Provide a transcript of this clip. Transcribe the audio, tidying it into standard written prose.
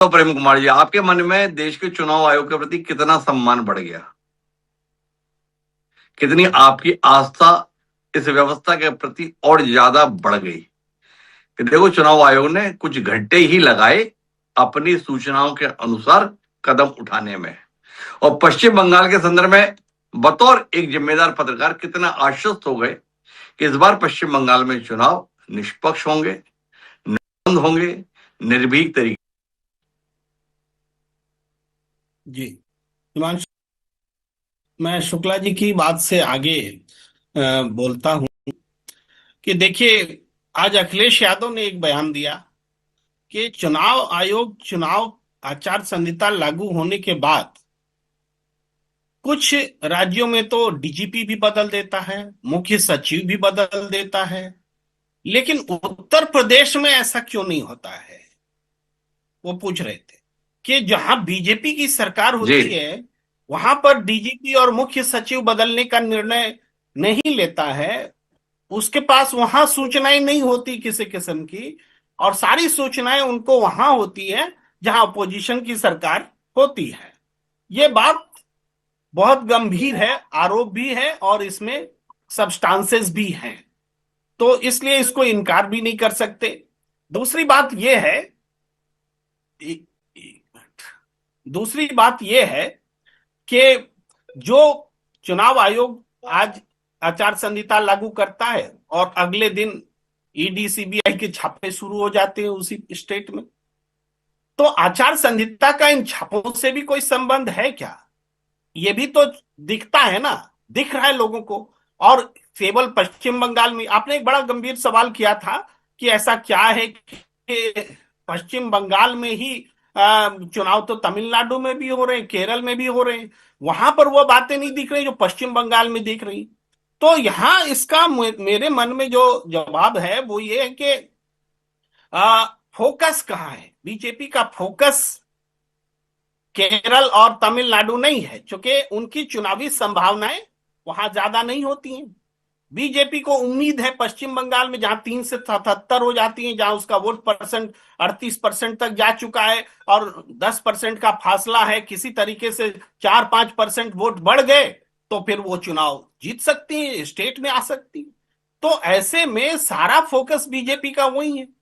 तो प्रेम कुमार जी, आपके मन में देश के चुनाव आयोग के प्रति कितना सम्मान बढ़ गया? कितनी आपकी आस्था इस व्यवस्था के प्रति और ज्यादा बढ़ गई कि देखो, चुनाव आयोग ने कुछ घंटे ही लगाए अपनी सूचनाओं के अनुसार कदम उठाने में। और पश्चिम बंगाल के संदर्भ में बतौर एक जिम्मेदार पत्रकार कितना आश्वस्त हो गए कि इस बार पश्चिम बंगाल में चुनाव निष्पक्ष होंगे, निबंध होंगे, निर्भीक तरीके। जी हिमांशु, मैं शुक्ला जी की बात से आगे बोलता हूं कि देखिए, आज अखिलेश यादव ने एक बयान दिया कि चुनाव आयोग चुनाव आचार संहिता लागू होने के बाद कुछ राज्यों में तो डीजीपी भी बदल देता है, मुख्य सचिव भी बदल देता है, लेकिन उत्तर प्रदेश में ऐसा क्यों नहीं होता है। वो पूछ रहे थे कि जहां बीजेपी की सरकार जी। होती है वहां पर डीजीपी और मुख्य सचिव बदलने का निर्णय नहीं लेता है। उसके पास वहां सूचनाएं नहीं होती किसी किस्म की, और सारी सूचनाएं उनको वहां होती है जहां अपोजिशन की सरकार होती है। ये बात बहुत गंभीर है, आरोप भी है और इसमें सब्सटेंसेस भी हैं, तो इसलिए इसको इनकार भी नहीं कर सकते। दूसरी बात यह है, एक मिनट, दूसरी बात यह है कि जो चुनाव आयोग आज आचार संहिता लागू करता है और अगले दिन ईडी सीबीआई के छापे शुरू हो जाते हैं उसी स्टेट में, तो आचार संहिता का इन छापों से भी कोई संबंध है क्या? ये भी तो दिखता है ना, दिख रहा है लोगों को। और केवल पश्चिम बंगाल में आपने एक बड़ा गंभीर सवाल किया था कि ऐसा क्या है कि पश्चिम बंगाल में ही चुनाव तो तमिलनाडु में भी हो रहे हैं, केरल में भी हो रहे हैं, वहां पर वो बातें नहीं दिख रही जो पश्चिम बंगाल में दिख रही। तो यहां इसका मेरे मन में जो जवाब है वो ये है कि फोकस कहाँ है। बीजेपी का फोकस केरल और तमिलनाडु नहीं है, क्योंकि उनकी चुनावी संभावनाएं वहां ज्यादा नहीं होती हैं। बीजेपी को उम्मीद है पश्चिम बंगाल में, जहां 3 से 77 हो जाती है, जहां उसका वोट परसेंट 38% तक जा चुका है और 10% का फासला है, किसी तरीके से 4-5% वोट बढ़ गए तो फिर वो चुनाव जीत सकती है, स्टेट में आ सकती है। तो ऐसे में सारा फोकस बीजेपी का वही है।